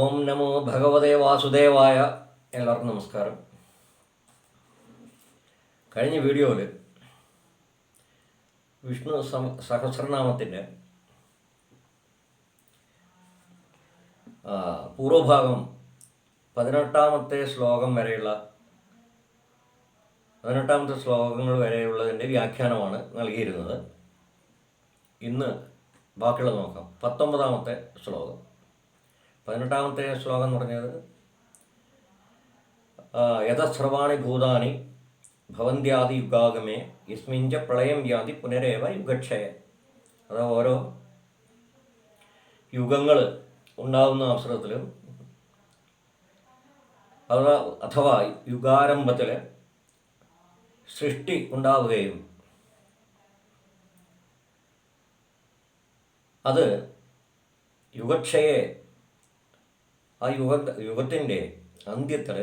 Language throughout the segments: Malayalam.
ഓം നമോ ഭഗവതേ വാസുദേവായ. എല്ലാവർക്കും നമസ്കാരം. കഴിഞ്ഞ വീഡിയോയിൽ വിഷ്ണു സഹസ്രനാമത്തിൻ്റെ പൂർവഭാഗം 18ാമത്തെ ശ്ലോകങ്ങൾ വരെയുള്ളതിൻ്റെ വ്യാഖ്യാനമാണ് നൽകിയിരുന്നത്. ഇന്ന് ബാക്കിയുള്ളത് നോക്കാം. 19ാമത്തെ ശ്ലോകം. 18ാമത്തെ ശ്ലോകം എന്ന് പറഞ്ഞത് യഥസ്രവാണി ഭൂതാനി ഭവന്ത്യാദി യുഗാഗമേ യസ്മിഞ്ച പ്രളയം യാതി പുനരേവ യുഗക്ഷയ. അത് ഓരോ യുഗങ്ങൾ ഉണ്ടാകുന്ന അവസരത്തിൽ അഥവാ യുഗാരംഭത്തിൽ സൃഷ്ടി ഉണ്ടാവുകയും അത് യുഗക്ഷയെ ആ യുഗത്തിൻ്റെ അന്ത്യത്തിൽ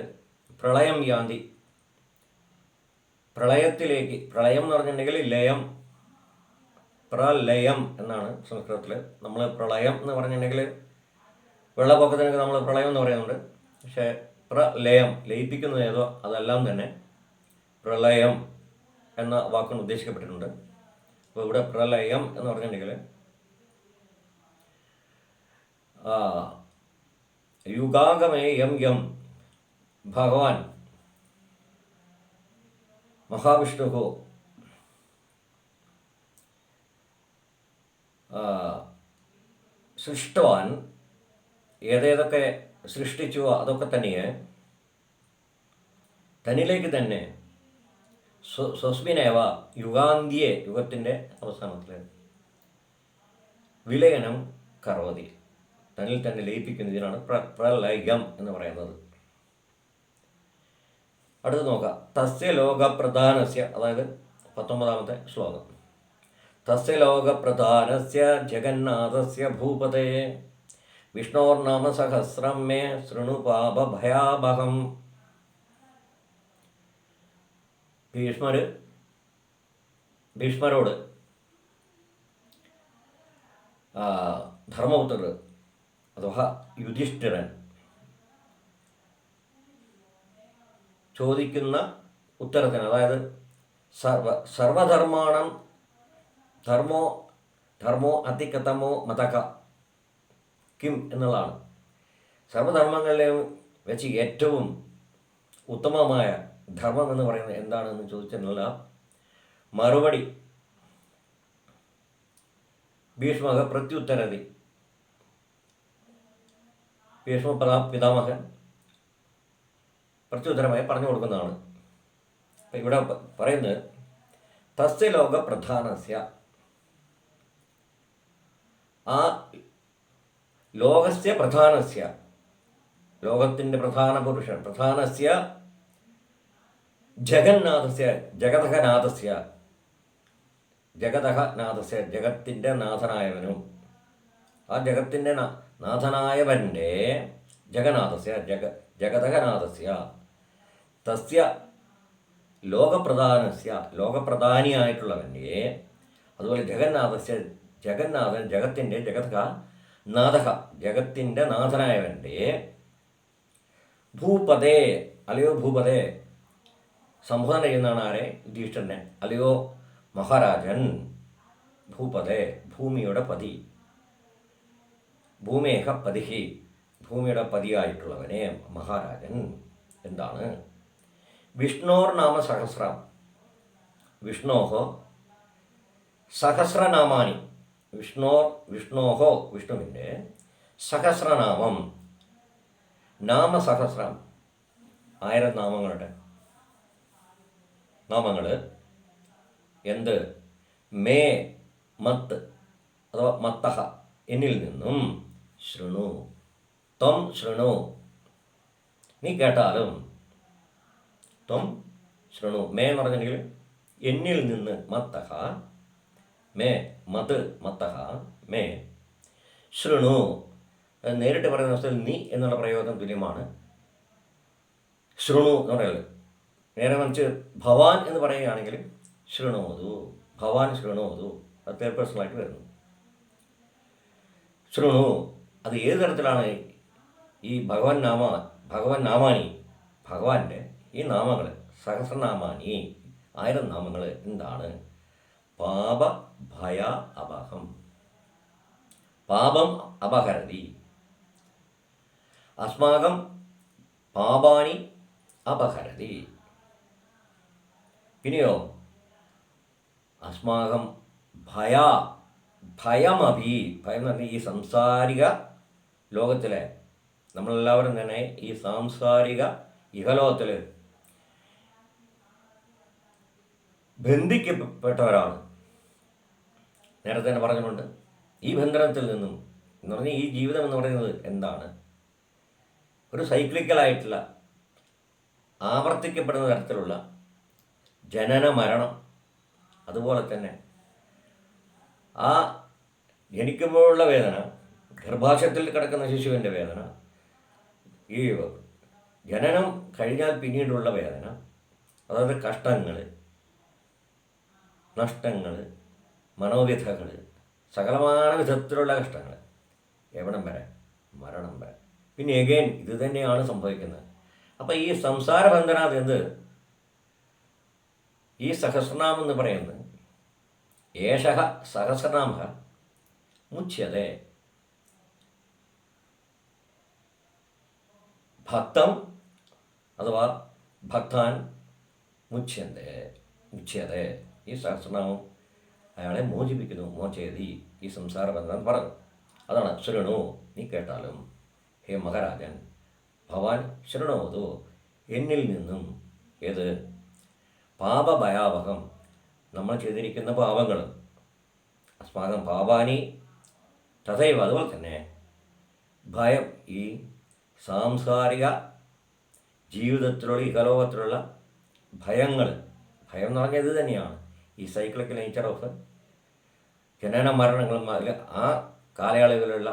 പ്രളയം യാന്തി, പ്രളയത്തിലേക്ക്, പ്രളയം എന്ന് പറഞ്ഞിട്ടുണ്ടെങ്കിൽ ലയം, പ്രലയം എന്നാണ് സംസ്കൃതത്തിൽ. നമ്മൾ പ്രളയം എന്ന് പറഞ്ഞിട്ടുണ്ടെങ്കിൽ വെള്ളപ്പൊക്കത്തിനൊക്കെ നമ്മൾ പ്രളയം എന്ന് പറയുന്നുണ്ട്. പക്ഷേ പ്രലയം, ലയിപ്പിക്കുന്നത് ഏതോ അതെല്ലാം തന്നെ പ്രളയം എന്ന വാക്കുകൊണ്ട് ഉദ്ദേശിക്കപ്പെട്ടിട്ടുണ്ട്. അപ്പോൾ ഇവിടെ പ്രലയം എന്ന് പറഞ്ഞിട്ടുണ്ടെങ്കിൽ യുഗാഗമേ യം ഭഗവാൻ മഹാവിഷ്ണു സൃഷ്ടവാൻ, ഏതേതൊക്കെ സൃഷ്ടിച്ചു അതൊക്കെ തന്നിലേക്ക് തന്നെ സ്വസ്മിനേവ യുഗാന്തിയെ, യുഗത്തിൻ്റെ അവസാനത്തിൽ വിലയനം കരോതി, തന്നിൽ തന്നെ ലയിപ്പിക്കുന്നതിനാണ് പ്രലയം എന്ന് പറയുന്നത്. അടുത്ത് നോക്കാം. തസ്യ ലോകപ്രധാനസ്യ, അതായത് 19ാമത്തെ ശ്ലോകം. തസ്യ ലോകപ്രധാനസ്യ ജഗന്നാഥസ്യ ഭൂപതേ വിഷ്ണോർനാമ സഹസ്രം മേ ശൃണു പാപഭയാവഹം. ഭീഷ്മരോട് ധർമ്മപുത്രർ അഥവാ യുധിഷ്ഠിരൻ ചോദിക്കുന്ന ഉത്തരത്തിന്, അതായത് സർവധർമാണം ധർമ്മോ അതികതമോ മതക കിം എന്നുള്ളതാണ്. സർവധർമ്മങ്ങളിലെയും വെച്ച് ഏറ്റവും ഉത്തമമായ ധർമ്മം എന്ന് പറയുന്നത് എന്താണെന്ന് ചോദിച്ചതിനുള്ള മറുപടി ഭീഷ്മക പ്രത്യുത്തരതി. ഭീഷ്മ പിതാമഹൻ പ്രത്യുത്തരമായി പറഞ്ഞു കൊടുക്കുന്നതാണ്. അപ്പം ഇവിടെ പറയുന്നത് തസ്യ ലോക പ്രധാനസ്യ, ആ ലോകസ്യ പ്രധാനസ്യ, ലോകത്തിൻ്റെ പ്രധാന പുരുഷൻ, പ്രധാനസ്യ ജഗന്നാഥസ്യ, ജഗതനാഥസ്യ, ജഗത്തിൻ്റെ നാഥനായവനും, ആ ജഗത്തിൻ്റെ നാഥനായവൻ്റെ ജഗന്നാഥസ്യ, ജഗതനാഥസ്യ തസ്യ ലോകപ്രധാനസ്യ, ലോകപ്രധാനിയായിട്ടുള്ളവൻ്റെ, അതുപോലെ ജഗന്നാഥസ്യ, ജഗന്നാഥൻ, ജഗത്തിൻ്റെ, നാഥക, ജഗത്തിൻ്റെ നാഥനായവൻ്റെ ഭൂപതേ, അല്ലയോ ഭൂപതേ, സംബോധന ചെയ്യുന്നതാണ് ആരെ? യുധിഷ്ഠിരനെ. അല്ലയോ മഹാരാജൻ, ഭൂപതേ, ഭൂമിയുടെ പതി, ഭൂമേഹ പതിഹി, ഭൂമിയുടെ പതിയായിട്ടുള്ളവനെ മഹാരാജൻ. എന്താണ്? വിഷ്ണോർ നാമ സഹസ്രം, വിഷ്ണോഹോ സഹസ്രനാമാനി, വിഷ്ണോഹോ, വിഷ്ണുവിൻ്റെ സഹസ്രനാമം, നാമസഹസ്രം, 1000 നാമങ്ങളുടെ നാമങ്ങൾ. എന്ത്? മേ, മത്ത് അഥവാ മത്തഹ, എന്നിൽ നിന്നും, ശൃണു, ത്വം ശൃണു, നീ കേട്ടാലും, ത്വം ശൃണു, മേ എന്ന് പറഞ്ഞിട്ടുണ്ടെങ്കിൽ എന്നിൽ നിന്ന്, മത്തഹ മേ, മത് മത്തഹ മേ, ശൃണു, നേരിട്ട് പറയുന്ന അവസ്ഥയിൽ നീ എന്നുള്ള പ്രയോഗം തുല്യമാണ് ശൃണു എന്ന് പറയുന്നത്. നേരെ മറിച്ച് ഭവാൻ എന്ന് പറയുകയാണെങ്കിൽ ശൃണോതു, ഭവാൻ ശൃണോതു, അത് തേർഡ് പേഴ്സണലായിട്ട് വരുന്നു. ശൃണു, അത് ഏത് തരത്തിലാണ് ഈ ഭഗവൻ നാമാനി, ഭഗവാന്റെ ഈ നാമങ്ങൾ, സഹസ്രനാമാനി, 1000 നാമങ്ങൾ എന്താണ്? പാപ ഭയ അപഹം, പാപം അപഹരതി, അസ്മാകം പാപാനി അപഹരതി. പിന്നെയോ അസ്മാകം ഭയമഭി, ഭയം എന്ന് പറഞ്ഞാൽ ഈ സാംസാരിക ലോകത്തിലെ നമ്മളെല്ലാവരും തന്നെ ഈ സാംസാരിക ഇഹലോകത്തിൽ ബന്ധിക്കപ്പെട്ടവരാണ്. നേരത്തെ തന്നെ പറഞ്ഞിട്ടുണ്ട്. ഈ ബന്ധനത്തിൽ നിന്നും എന്ന് പറഞ്ഞാൽ ഈ ജീവിതം എന്ന് പറയുന്നത് എന്താണ്? ഒരു സൈക്ലിക്കലായിട്ടുള്ള ആവർത്തിക്കപ്പെടുന്ന തരത്തിലുള്ള ജനന മരണം, അതുപോലെ തന്നെ ആ ജനിക്കുമ്പോഴുള്ള വേദന, ഗർഭാശയത്തിൽ കിടക്കുന്ന ശിശുവിൻ്റെ വേദന, ഈ ജനനം കഴിഞ്ഞാൽ പിന്നീടുള്ള വേദന, അതായത് കഷ്ടങ്ങൾ, നഷ്ടങ്ങൾ, മനോവ്യഥകൾ, സകലമായ വിധത്തിലുള്ള കഷ്ടങ്ങൾ, എവിടം വരെ? മരണം വരെ. പിന്നെ എഗെയിൻ ഇത് തന്നെയാണ് സംഭവിക്കുന്നത്. അപ്പം ഈ സംസാര ബന്ധനാത് എന്ത്? ഈ സഹസ്രനാമം എന്ന് പറയുന്നത് ഏഷഃ സഹസ്രനാമ മുച്യതേ, ഭക്തം അഥവാ ഭക്താൻ മുച്യതേ. ഈ സഹസ്രനാമം അയാളെ മോചിപ്പിക്കുന്നു. മോചയതി, ഈ സംസാര ബന്ധനം പറഞ്ഞു. അതാണ് ശൃണു, നീ കേട്ടാലും. ഹേ മഹാരാജൻ, ഭവാൻ ശൃണോതു, എന്നിൽ നിന്നും. ഏത്? പാപഭയാവഹം, നമ്മൾ ചെയ്തിരിക്കുന്ന പാപങ്ങൾ, അസ്മാകം പാപാനി തഥൈവ, അതുപോലെ തന്നെ ഭയം, ഈ സാംസാരിക ജീവിതത്തിലുള്ള ഇഹലോകത്തിലുള്ള ഭയങ്ങൾ. ഭയം എന്ന് പറഞ്ഞാൽ ഇത് തന്നെയാണ്, ഈ സൈക്ലിക്കൽ നേച്ചർ ഓഫ് ജനന മരണങ്ങളും അതിൽ ആ കാലയളവിലുള്ള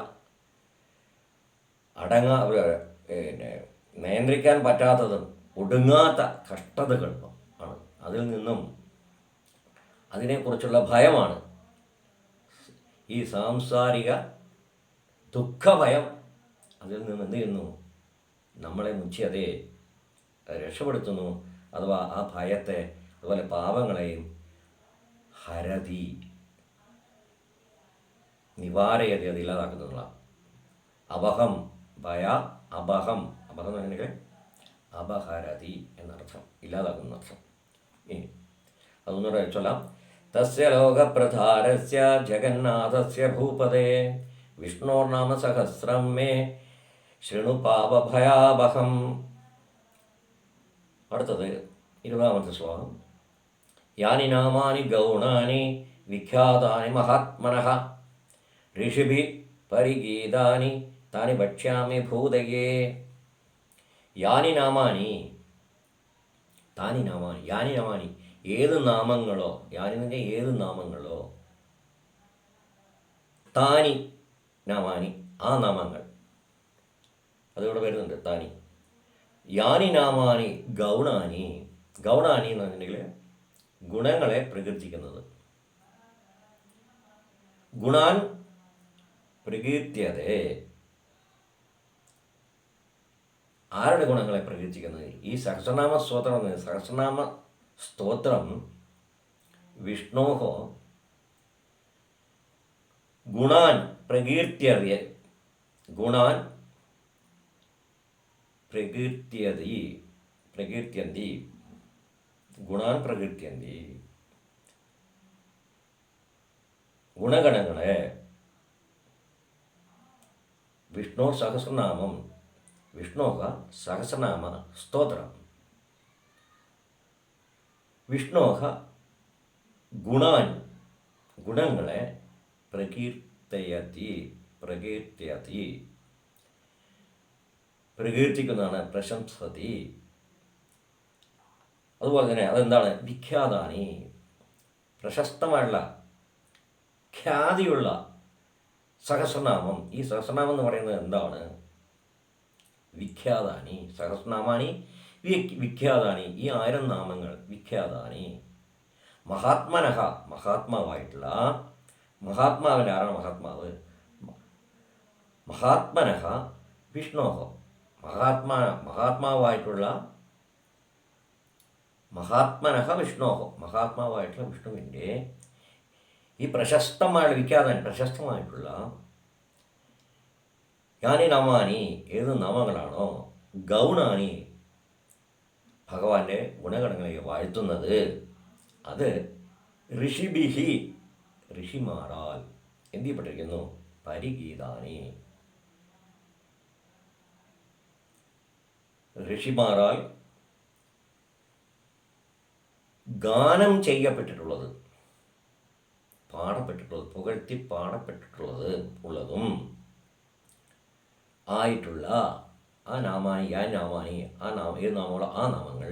നിയന്ത്രിക്കാൻ പറ്റാത്തതും ഒടുങ്ങാത്ത കഷ്ടതകളും ആണ്. അതിൽ നിന്നും അതിനെക്കുറിച്ചുള്ള ഭയമാണ് ഈ സാംസാരിക ദുഃഖഭയം. അതിൽ നിന്ന് എന്ത് ചെയ്യുന്നു? നമ്മളെ മുച്യതേ, രക്ഷപ്പെടുത്തുന്നു. അഥവാ ആ ഭയത്തെ, അതുപോലെ പാപങ്ങളെയും ഹരതി, നിവാരയതി, അത് ഇല്ലാതാക്കുന്നതാണ്. അപഹം ഭയ അപഹം, അപഹം എന്ന് പറഞ്ഞിട്ടുണ്ടെങ്കിൽ അപഹരതി എന്നർത്ഥം, ഇല്ലാതാക്കുന്ന അർത്ഥം. ഇനി അതൊന്നുകൂടെ ചൊല്ലാം. തസ്യ ലോകപ്രധാരസ്യ ജഗന്നാഥസ്യ ഭൂപതേ വിഷ്ണോർനാമ സഹസ്രം മേ ശൃണു പാപഭയാവഹം. അടുത്തത് 20ാമത്തെ ശ്ലോകം. യാനി നാമാനി ഗൗണാനി വിഖ്യാതാനി മഹാത്മനഃ ഋഷിഭി പരിഗീതാനി താനി വക്ഷ്യാമി ഭൂതയേ. യാനി നാമാനി, താനി നാമാനി, യാനി നാമാനി, ഏത് നാമങ്ങളോ, യാനി എന്ന് പറഞ്ഞാൽ ഏത് നാമങ്ങളോ, താനി നാമാനി, ആ നാമങ്ങൾ, അതിവിടെ വരുന്നുണ്ട് താനി. യാനി നാമാനി ഗൗണാനി, ഗൗണാനി എന്ന് പറഞ്ഞിട്ടുണ്ടെങ്കിൽ ഗുണങ്ങളെ പ്രകീർത്തിക്കുന്നത്. ഗുണാൻ പ്രകീർത്തിയതേ, ആരുടെ ഗുണങ്ങളെ പ്രകീർത്തിക്കുന്നത്? ഈ സഹസ്രനാമ സ്തോത്രം, സഹസ്രനാമ സ്തോത്രം വിഷ്ണോഹോ ഗുണാൻ പ്രകീർത്തിയതേ, ഗുണാൻ പ്രകീർത്തിയന്തി, ഗുണാൻ പ്രകീർത്തിയന്തി, ഗുണഗണങ്ങളെ. വിഷ്ണു സഹസ്രനാമം, വിഷ്ണോഹ സഹസ്രനാമ സ്തോത്രം, വിഷ്ണോഹ ഗുണാൻ, ഗുണങ്ങളെ പ്രകീർത്തയതി, പ്രകീർത്തിക്കുന്നതാണ്, പ്രശംസതി. അതുപോലെ തന്നെ അതെന്താണ്? വിഖ്യാതാനി, പ്രശസ്തമായുള്ള ഖ്യാതിയുള്ള സഹസ്രനാമം. ഈ സഹസ്രനാമം എന്ന് പറയുന്നത് എന്താണ്? വിഖ്യാതാനി, സഹസ്രനാമാനി വിഖ്യാതാനി, ഈ 1000 നാമങ്ങൾ വിഖ്യാതാനി. മഹാത്മനഃ, മഹാത്മാവായിട്ടുള്ള, മഹാത്മാവിൻ്റെ ആരാണ് മഹാത്മാവ്? മഹാത്മനഃ വിഷ്ണോഹോ, മഹാത്മാവായിട്ടുള്ള മഹാത്മനഃ വിഷ്ണോഹോ, മഹാത്മാവായിട്ടുള്ള വിഷ്ണുവിൻ്റെ ഈ പ്രശസ്തമായിട്ടുള്ള യാനി നാമാനി, ഏത് നാമങ്ങളാണോ ഗൗണാനി, ഭഗവാന്റെ ഗുണഗണങ്ങളെ വാഴ്ത്തുന്നത്, അത് ഋഷിഭിഹി, ഋഷിമാരാൽ എന്ത് ചെയ്യപ്പെട്ടിരിക്കുന്നു, പരിഗീതാനി, ഋഷിമാരാൽ ഗാനം ചെയ്യപ്പെട്ടിട്ടുള്ളത്, പാടപ്പെട്ടിട്ടുള്ളത്, പുകഴ്ത്തി പാടപ്പെട്ടിട്ടുള്ളത് ഉള്ളതും ആയിട്ടുള്ള ആ നാമാനി, ഏത് നാമങ്ങളോ ആ നാമങ്ങൾ,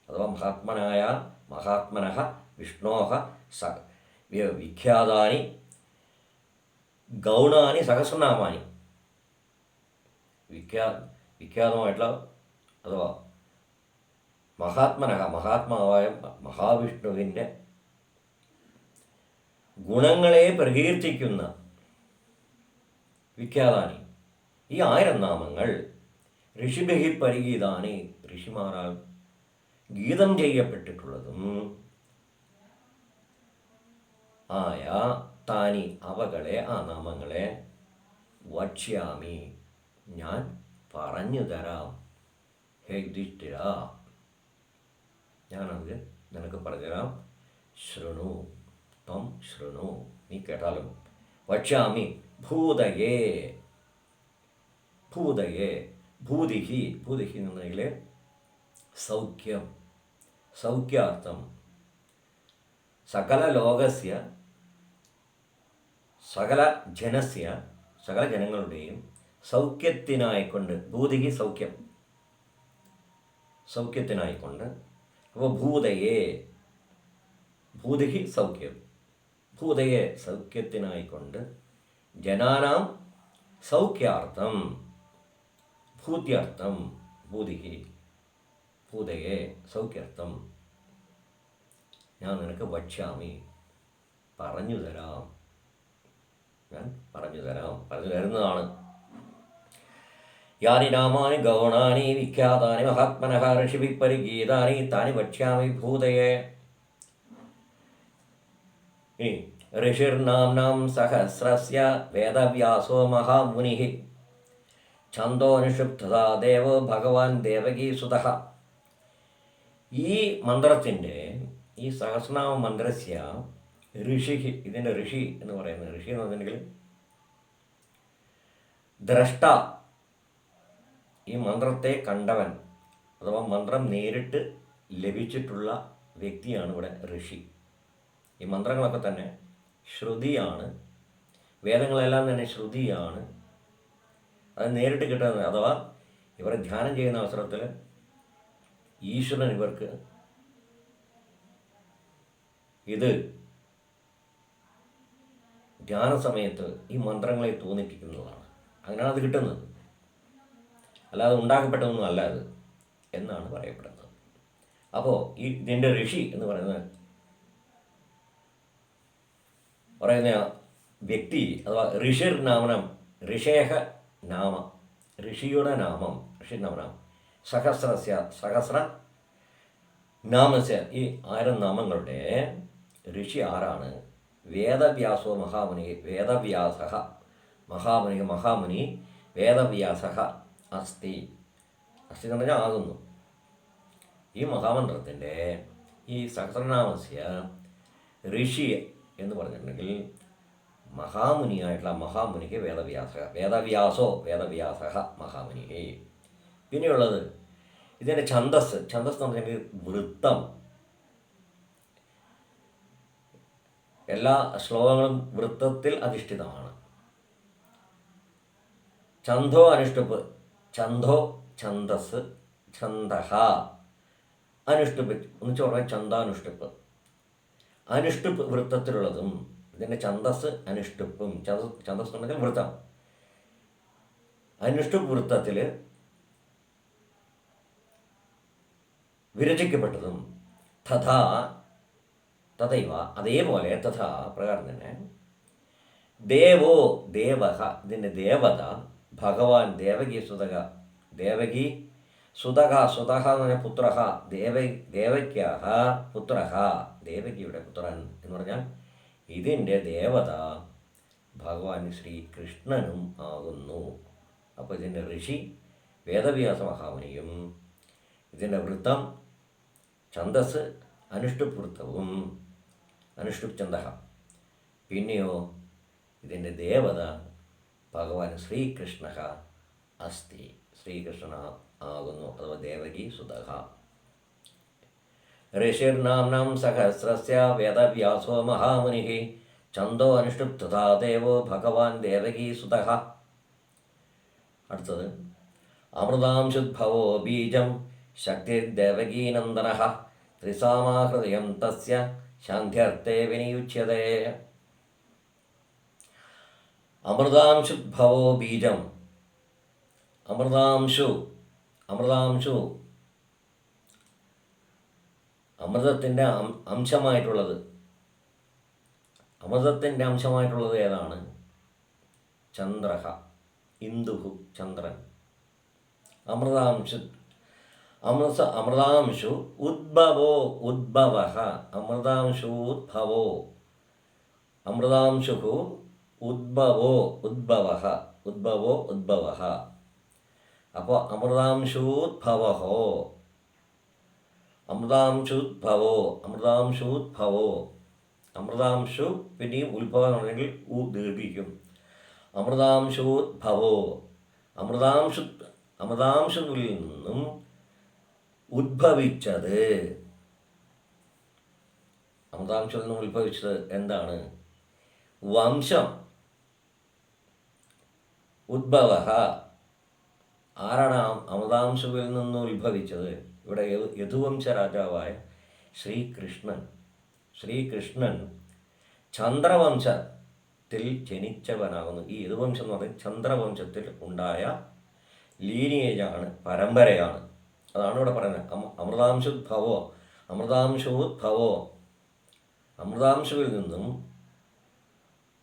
അഥവാ മഹാത്മനഃ വിഷ്ണോഹ വിഖ്യാതാനി ഗൗണാനി സഹസ്രനാമാനി, വിഖ്യാതമായിട്ടുള്ള അഥവാ മഹാത്മാവായ മഹാവിഷ്ണുവിൻ്റെ ഗുണങ്ങളെ പ്രകീർത്തിക്കുന്ന വിഖ്യാതാനി, ഈ 1000 നാമങ്ങൾ ഋഷിഭിഹി പരിഗീതാനി, ഋഷിമാരാൽ ഗീതം ചെയ്യപ്പെട്ടിട്ടുള്ളതും ആയ താനി, അവകളെ, ആ നാമങ്ങളെ വക്ഷ്യാമി, ഞാൻ പറഞ്ഞു തരാം. ഹേ യുധിഷ്ഠിര, ഞാനത് നിനക്ക് പറഞ്ഞുതരാം. ശൃണു ത്വം ശൃണു, നീ കേട്ടാലും. വക്ഷ്യാമി ഭൂതയേ, ഭൂതിഹി എന്നുണ്ടെങ്കിൽ സൗഖ്യം, സൗഖ്യാർത്ഥം, സകല ജനങ്ങളുടെയും സൗഖ്യത്തിനായിക്കൊണ്ട്, ഭൂതിഹി സൗഖ്യം, സൗഖ്യത്തിനായിക്കൊണ്ട്. അപ്പോൾ ഭൂതിഹി സൗഖ്യം, ഭൂതയെ സൗഖ്യത്തിനായിക്കൊണ്ട്, ജനാനാം സൗഖ്യാർത്ഥം, ഭൂത്യർത്ഥം, ഭൂതയെ സൗഖ്യാർത്ഥം ഞാൻ നിനക്ക് വക്ഷ്യാമി, പറഞ്ഞു തരാം, പറഞ്ഞു തരുന്നതാണ്. യാനി നാമാനി ഗൗണാനി വിഖ്യാതാനി മഹാത്മനഃ ഋഷിഭിഃ പരിഗീതാനി താനി വക്ഷ്യാമി ഭൂതയെ. ഇനി ഋഷിർനാംനാം സഹസ്രസ്യ വേദവ്യാസോ മഹാമുനിഃ ഛന്ദോനിഷുപ്തഥാ ദേവോ ഭഗവാൻ ദേവകീസുതഃ. ഈ മന്ത്രത്തിൻ്റെ, ഈ സഹസ്രനാമ മന്ത്രസ്യ ഋഷിഹി, ഇതിൻ്റെ ഋഷി എന്ന് പറയുന്നത്, ഋഷി എന്ന് പറഞ്ഞിട്ടുണ്ടെങ്കിൽ ദ്രഷ്ട, ഈ മന്ത്രത്തെ കണ്ടവൻ, അഥവാ മന്ത്രം നേരിട്ട് ലഭിച്ചിട്ടുള്ള വ്യക്തിയാണ് ഇവിടെ ഋഷി. ഈ മന്ത്രങ്ങളൊക്കെ തന്നെ ശ്രുതിയാണ്, വേദങ്ങളെല്ലാം തന്നെ ശ്രുതിയാണ്, അത് നേരിട്ട് കിട്ടുന്നത്. അഥവാ ഇവരെ ധ്യാനം ചെയ്യുന്ന അവസരത്തിൽ ഈശ്വരൻ ഇവർക്ക് ഇത് ധ്യാന സമയത്ത് ഈ മന്ത്രങ്ങളെ തോന്നിപ്പിക്കുന്നതാണ്. അങ്ങനെയാണ് അത് കിട്ടുന്നത്, അല്ലാതെ ഉണ്ടാക്കപ്പെട്ടതൊന്നും അല്ല അത് എന്നാണ് പറയപ്പെടുന്നത്. അപ്പോൾ ഇതിൻ്റെ ഋഷി എന്ന് പറയുന്ന വ്യക്തി, അഥവാ ഋഷിർനാമനം, ഋഷേഹ നാമ, ഋഷിയുടെ നാമം, ഋഷിനാമനം, സഹസ്ര നാമസ്യ, ഈ 1000 നാമങ്ങളുടെ ഋഷി ആരാണ്? വേദവ്യാസോ മഹാമുനി, മഹാമുനി വേദവ്യാസ അസ്തി എന്ന് പറഞ്ഞാൽ ആകുന്നു. ഈ മഹാമന്ത്രത്തിൻ്റെ, ഈ സഹസ്രനാമസ്യ ഋഷി എന്ന് പറഞ്ഞിട്ടുണ്ടെങ്കിൽ മഹാമുനിയായിട്ടുള്ള മഹാമുനിക്ക് വേദവ്യാസോ മഹാമുനി. പിന്നെയുള്ളത് ഇതിൻ്റെ ഛന്ദസ് എന്ന് പറഞ്ഞിട്ടുണ്ടെങ്കിൽ വൃത്തം. എല്ലാ ശ്ലോകങ്ങളും വൃത്തത്തിൽ അധിഷ്ഠിതമാണ്. ഛന്ദസ്, ഛന്ദഹ, അനുഷ്ടുപ്പ് ഒന്നിച്ച് പറഞ്ഞാൽ ഛന്ദാനുഷ്ടുപ്പ്. അനുഷ്ടുപ്പ് വൃത്തത്തിലുള്ളതും ഇതിൻ്റെ ഛന്ദസ് അനുഷ്ടുപ്പും. ഛന്ദസ് ഉണ്ടെങ്കിൽ വൃത്തം. അനുഷ്ടുപ്പ് വൃത്തത്തിൽ വിരചിക്കപ്പെട്ടതും. തഥൈവ അതേപോലെ, തഥാ പ്രകാരം തന്നെ. ദേവോ ദേവഹ, ഇതിൻ്റെ ദേവത ഭഗവാൻ ദേവകി സുതഹ, സുതഹ എന്ന് പറഞ്ഞാൽ പുത്രഹ, ദേവക്യാഹ പുത്രഹ, ദേവകിയുടെ പുത്രൻ എന്ന് പറഞ്ഞാൽ ഇതിൻ്റെ ദേവത ഭഗവാൻ ശ്രീകൃഷ്ണനും ആകുന്നു. അപ്പോൾ ഇതിൻ്റെ ഋഷി വേദവ്യാസ മഹാമുനിയും ഇതിൻ്റെ വൃത്തം ഛന്ദസ് അനുഷ്ടുപ് വൃത്തവും അനുഷ്ടുപ് ഛന്ദ. പിന്നെയോ ഇതിൻ്റെ ദേവത ഭഗവാൻ ശ്രീകൃഷ്ണ അസ്തി, ശ്രീകൃഷ്ണ ആകുന്നു, അഥവാ ദേവകി സുതഹ. ഋഷിർനാംനാം സഹസ്രസ്യ വേദവ്യാസോ മഹാമുനി ഛന്ദോ അനുഷ്ടുപ് തഥാ ദേവോ ഭഗവാൻ ദേവകി സുതഹ. അടുത്തത് അമൃതാംശുദ്ഭവോ ബീജം ശക്തിർദേവകീനന്ദന ത്രിസാമാഹൃദയം തസ്യ ശാന്ത്യർത്ഥേ വിനിയുച്യതേ. അമൃതാംശുദ്ഭവോ ബീജം, അമൃതാംശു അമൃതത്തിൻ്റെ അംശമായിട്ടുള്ളത്, അമൃതത്തിൻ്റെ അംശമായിട്ടുള്ളത് ഏതാണ്? ചന്ദ്രഹ, ഇന്ദുഹു, ചന്ദ്രൻ. അമൃതാംശു ഉദ്ഭവോ ഉദ്ഭവഃ, അമൃതാംശൂദ്ഭവോ, അമൃതാംശു ഉദ്ഭവോ ഉദ്ഭവഃ, ഉദ്ഭവോ ഉദ്ഭവഃ. അപ്പോൾ അമൃതാംശൂദ്ഭവോ, അമൃതാംശുദ്ഭവോ, അമൃതാംശൂദ്ഭവോ, അമൃതാംശു പിന്നെയും ഉത്ഭവം എന്ന് പറഞ്ഞെങ്കിൽ ദീർഘിക്കും. അമൃതാംശോദ്ഭവോ, അമൃതാംശുവിൽ നിന്നും ഉദ്ഭവിച്ചത്, അമൃതാംശത്തിൽ നിന്നും ഉത്ഭവിച്ചത് എന്താണ്? വംശം. ഉദ്ഭവ, ആരാണ് അമൃതാംശുവിൽ നിന്നും ഉത്ഭവിച്ചത്? ഇവിടെ യദുവംശ രാജാവായ ശ്രീകൃഷ്ണൻ. ശ്രീകൃഷ്ണൻ ചന്ദ്രവംശത്തിൽ ജനിച്ചവനാകുന്നു. ഈ യദുവംശം എന്ന് പറയുന്നത് ചന്ദ്രവംശത്തിൽ ഉണ്ടായ ലീനിയേജാണ്, പരമ്പരയാണ്. അതാണ് ഇവിടെ പറയുന്നത്. അമൃതാംശുദ്ഭവോ, അമൃതാംശോദ്ഭവോ, അമൃതാംശുവിൽ നിന്നും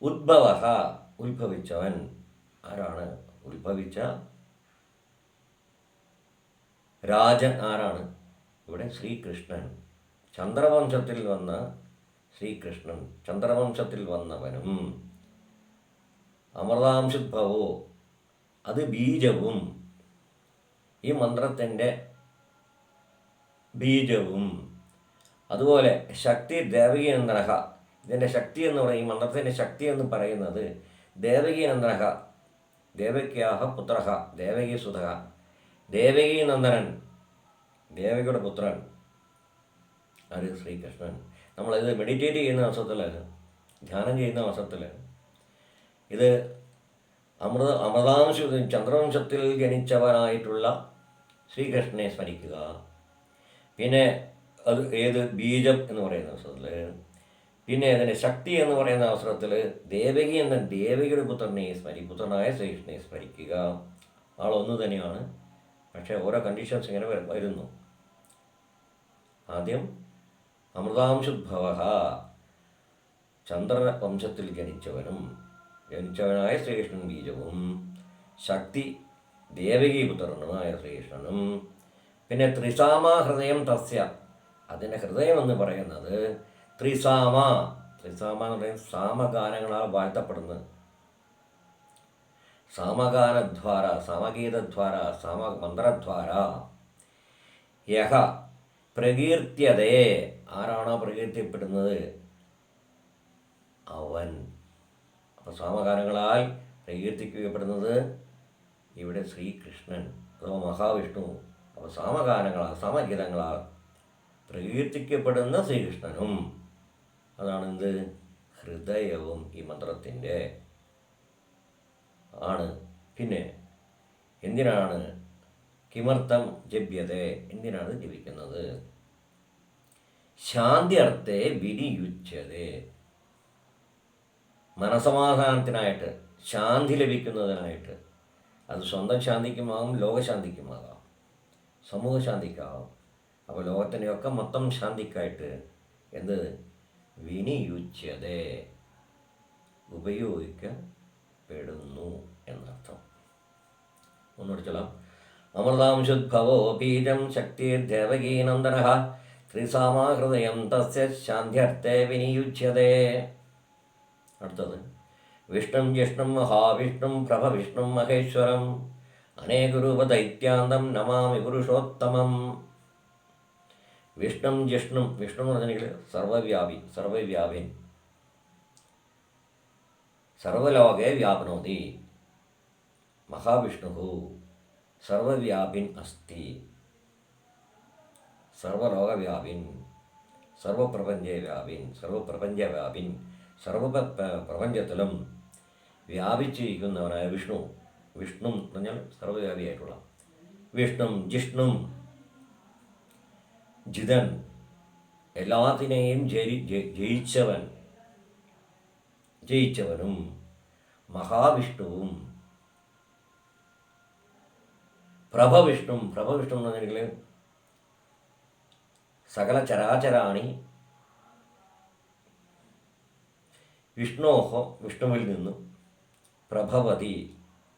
ഉദ്ഭവ, ഉത്ഭവിച്ചവൻ. ആരാണ് ഉത്ഭവിച്ച രാജൻ? ആരാണ്? ഇവിടെ ശ്രീകൃഷ്ണൻ. ചന്ദ്രവംശത്തിൽ വന്ന ശ്രീകൃഷ്ണൻ, ചന്ദ്രവംശത്തിൽ വന്നവനും. അമൃതാംശുദ്ഭവോ, അത് ബീജവും, ഈ മന്ത്രത്തിൻ്റെ ബീജവും. അതുപോലെ ശക്തി ദേവകീനന്ദനഃ, ഇതിൻ്റെ ശക്തി എന്ന് പറയും, ഈ മന്ത്രത്തിൻ്റെ ശക്തി എന്ന് പറയുന്നത് ദേവകീനന്ദനഃ, ദേവക്യാഹ പുത്രഃ, ദേവകീ സുതഃ, ദേവകീനന്ദനൻ, ദേവകിയുടെ പുത്രൻ. അത് ശ്രീകൃഷ്ണൻ. നമ്മളിത് മെഡിറ്റേറ്റ് ചെയ്യുന്ന അവസരത്തിൽ, ധ്യാനം ചെയ്യുന്ന അവസരത്തിൽ ഇത് അമൃതാംശ ചന്ദ്രവംശത്തിൽ ജനിച്ചവനായിട്ടുള്ള ശ്രീകൃഷ്ണനെ സ്മരിക്കുക. പിന്നെ അത് ഏത് ബീജം എന്ന് പറയുന്ന അവസരത്തിൽ, പിന്നെ അതിൻ്റെ ശക്തി എന്ന് പറയുന്ന അവസരത്തിൽ ദേവകി എന്ന ദേവകിയുടെ പുത്രനായ ശ്രീകൃഷ്ണനെ സ്മരിക്കുക. ആളൊന്നു തന്നെയാണ്, പക്ഷേ ഓരോ കണ്ടീഷൻസ് ഇങ്ങനെ വരുന്നു. ആദ്യം അമൃതാംശുദ്ഭവ, ചന്ദ്രവംശത്തിൽ ജനിച്ചവനായ ശ്രീകൃഷ്ണൻ ബീജവും, ശക്തി ദേവകീപുത്രനുമായ ശ്രീകൃഷ്ണനും. പിന്നെ ത്രിസാമ ഹൃദയം തസ്യ, അതിൻ്റെ ഹൃദയം എന്ന് പറയുന്നത് ത്രിസാമ എന്ന് പറയുന്നത് സാമഗാനങ്ങളാൽ വാഴ്ത്തപ്പെടുന്നത്. സാമഗാനദ്വാര, സാമഗീതദ്വാര, മന്ത്രദ്വാര യഹ പ്രകീർത്യതേ, ആരാണോ പ്രകീർത്തിപ്പെടുന്നത് അവൻ. അപ്പോൾ സാമഗാനങ്ങളാൽ പ്രകീർത്തിക്കപ്പെടുന്നത് ഇവിടെ ശ്രീകൃഷ്ണൻ അഥവാ മഹാവിഷ്ണു. അപ്പോൾ സാമഗാനങ്ങളാൽ, സമഗീതങ്ങളാൽ പ്രകീർത്തിക്കപ്പെടുന്ന ശ്രീകൃഷ്ണനും. അതാണ് എന്ത്? ഹൃദയവും ഈ മന്ത്രത്തിൻ്റെ ആണ്. പിന്നെ എന്തിനാണ് കിമർത്ഥം ജപ്യതേ, എന്തിനാണ് ജപിക്കുന്നത്? ശാന്തിയർത്ഥേ വിനിയുച്യതേ, മനസമാധാനത്തിനായിട്ട്, ശാന്തി ലഭിക്കുന്നതിനായിട്ട്. അത് സ്വന്തം ശാന്തിക്കുമാകും, ലോകശാന്തിക്കുമാകാം, സമൂഹ ശാന്തിക്കാവും. അപ്പോൾ ലോകത്തിൻ്റെയൊക്കെ മൊത്തം ശാന്തിക്കായിട്ട് എന്ത്? വിനിയുച്യതേ, ഉപയോഗിക്കപ്പെടുന്നു എന്നർത്ഥം. ഒന്നുകൂടി ചൊല്ലാം. അമൃതാംശുദ്ഭവോ ബീജം ശക്തിർദേവകീനന്ദനഃ ത്രിസാമാഹൃദയം തസ്യ ശാന്ത്യർത്ഥേ വിനിയുജ്യതേ. അടുത്തത് വിഷ്ണും ജിഷ്ണും മഹാവിഷ്ണും പ്രഭവിഷ്ണും മഹേശ്വരം അനേകരൂപദൈത്യാന്തം നമാമി പുരുഷോത്തമം. വിഷ്ണും ജിഷ്ണും, വിഷ്ണു എന്ന് പറഞ്ഞെങ്കിൽ സർവവ്യാപി, സർവവ്യാപിൻ, സർവലോകേ വ്യാപ്നോതി. മഹാവിഷ്ണു സർവവ്യാപിൻ അസ്തി, സർവലോകവ്യാപിൻ, സർവപ്രപഞ്ചവ്യാപിൻ, സർവപ്രപഞ്ചവ്യാപിൻ, പ്രപഞ്ചത്തിലും വ്യാപിച്ചിരിക്കുന്നവനായ വിഷ്ണു. വിഷ്ണു എന്ന് പറഞ്ഞാൽ സർവവ്യാപിയായിട്ടുള്ള വിഷ്ണും ജിഷ്ണും, ജിതൻ, എല്ലാത്തിനെയും ജയിച്ചവനും മഹാവിഷ്ണുവും പ്രഭവിഷ്ണു. പ്രഭവിഷ്ണു എന്ന് പറഞ്ഞെങ്കിൽ സകല ചരാചരാണി വിഷ്ണോഹോ, വിഷ്ണുവിൽ നിന്നും പ്രഭവതി,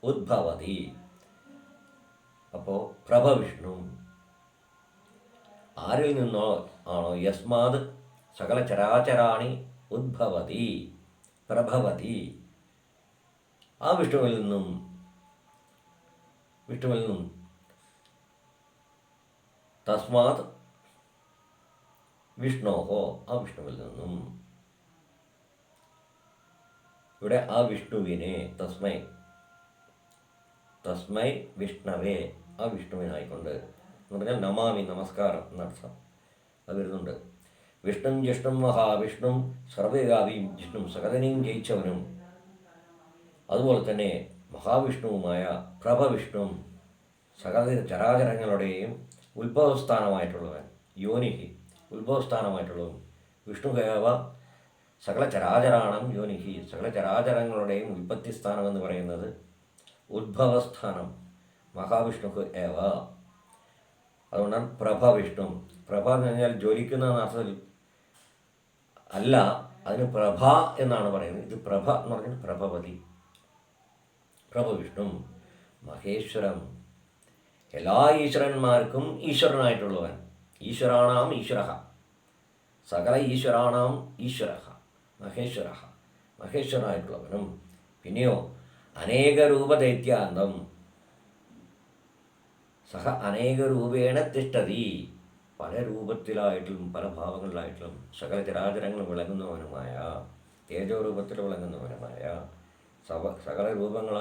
ഉദ്ഭവതി. അപ്പോൾ പ്രഭവിഷ്ണു ആരിൽ നിന്നോ ആണോ, യസ്മാത് സകല ചരാചരാണി ഉദ്ഭവതി പ്രഭവതി, ആ വിഷ്ണുവിൽ നിന്നും തസ്മാത് വിഷ്ണോഹോ, ആ വിഷ്ണുവിൽ നിന്നും. ഇവിടെ ആ വിഷ്ണുവിനെ തസ്മൈ വിഷ്ണവേ, ആ വിഷ്ണുവിനായിക്കൊണ്ട് എന്ന് പറഞ്ഞാൽ നമാമി, നമസ്കാരം എന്നർത്ഥം അത് വരുന്നുണ്ട്. വിഷ്ണും ജിഷ്ണും മഹാവിഷ്ണും സർവവ്യാപിയും, ജിഷ്ണും സകലനെയും ജയിച്ചവനും, അതുപോലെ തന്നെ മഹാവിഷ്ണുവുമായ പ്രഭവിഷ്ണു സകല ചരാചരങ്ങളുടെയും ഉത്ഭവസ്ഥാനമായിട്ടുള്ളവൻ, യോനിഹി ഉത്ഭവസ്ഥാനമായിട്ടുള്ളവൻ. വിഷ്ണുദേവ സകല ചരാചരാണം യോനിഹി, സകല ചരാചരങ്ങളുടെയും ഉൽപ്പത്തി സ്ഥാനം എന്ന് പറയുന്നത് ഉദ്ഭവസ്ഥാനം മഹാവിഷ്ണു ഏവ. അതുകൊണ്ടാണ് പ്രഭവിഷ്ണു. പ്രഭ എന്ന് പറഞ്ഞാൽ ജ്വലിക്കുന്ന അർത്ഥത്തിൽ അല്ല, അതിന് പ്രഭ എന്നാണ് പറയുന്നത്. ഇത് പ്രഭ എന്ന് പറഞ്ഞാൽ പ്രഭവതി. പ്രഭവിഷ്ണു മഹേശ്വരം, എല്ലാ ഈശ്വരന്മാർക്കും ഈശ്വരനായിട്ടുള്ളവൻ. ഈശ്വരാണാം ഈശ്വര, സകല ഈശ്വരാണാം ഈശ്വര മഹേശ്വര, മഹേശ്വരനായിട്ടുള്ളവനും. പിന്നെയോ അനേകരൂപദൈത്യാന്തം സഹ അനേകരൂപേണ തിഷ്ഠതി, പല രൂപത്തിലായിട്ടും പല ഭാവങ്ങളിലായിട്ടും സകല ചരാചരങ്ങൾ വിളങ്ങുന്നവനുമായ, തേജോ രൂപത്തിൽ വിളങ്ങുന്നവനുമായ, സകല രൂപങ്ങൾ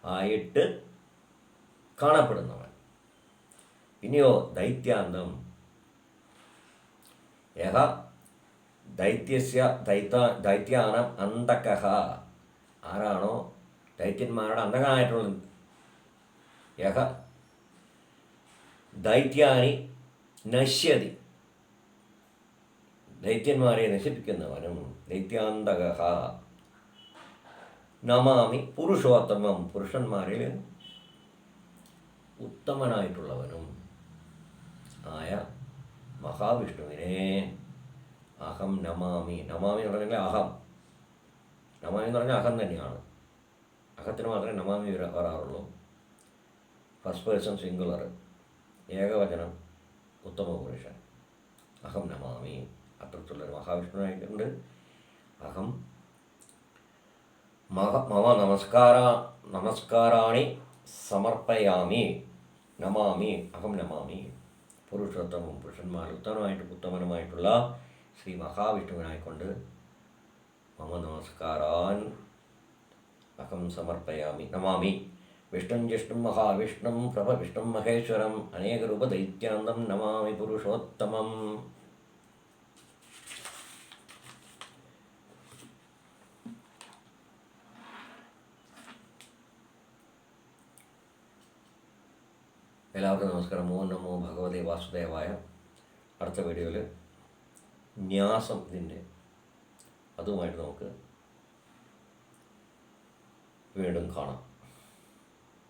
ആയിട്ട് കാണപ്പെടുന്നവൻ. പിന്നെയോ ദൈത്യാന്തം യഹ ദൈത്യസ്യ ദൈത്യാനം അന്തകഃ, ആരാണോ ദൈത്യന്മാരുടെ അന്തകനായിട്ടുള്ളത്. യഹ ദൈത്യാനി നശ്യതി, ദൈത്യന്മാരെ നശിപ്പിക്കുന്നവനും. ദൈത്യാന്തകഃ നമാമി പുരുഷോത്തമം, പുരുഷന്മാരിൽ ഉത്തമനായിട്ടുള്ളവനും ആയ മഹാവിഷ്ണുവിനെ അഹം നമാമി. നമാമി എന്ന് പറഞ്ഞാൽ അഹം, നമാമി എന്ന് പറഞ്ഞാൽ അഹം തന്നെയാണ്. അഹത്തിന് മാത്രമേ നമാമി വരാറുള്ളൂ. ഫസ്റ്റ് പേഴ്സൺ സിംഗുലർ, ഏകവചനം ഉത്തമ പുരുഷൻ. അഹം നമാമി, അത്തരത്തിലുള്ളൊരു മഹാവിഷ്ണുവായിട്ടുണ്ട്. അഹം മമ നമസ്കാരാണി സമർപ്പയാമി, നമാമി, അഹം നമാമി. പുരുഷോത്തമം, പുരുഷന്മാരിൽ ഉത്തമനുമായിട്ടുള്ള ശ്രീ മഹാവിഷ്ണുവിനായിക്കൊണ്ട് മമ നമസ്കാരാൻ അഹം സമർപ്പയാമി, നമാമി. വിഷ്ണും ജിഷ്ണും മഹാവിഷ്ണും പ്രഭവിഷ്ണും മഹേശ്വരം അനേകരൂപദൈത്യാന്തം നമാമി പുരുഷോത്തമം. എല്ലാവർക്കും നമസ്കാരം. ഓം നമോ ഭഗവതേ വാസുദേവായ. അടുത്ത വീഡിയോയിൽ ന്യാസം ഇതിൻ്റെ അതുമായിട്ട് നമുക്ക് വീണ്ടും കാണാം.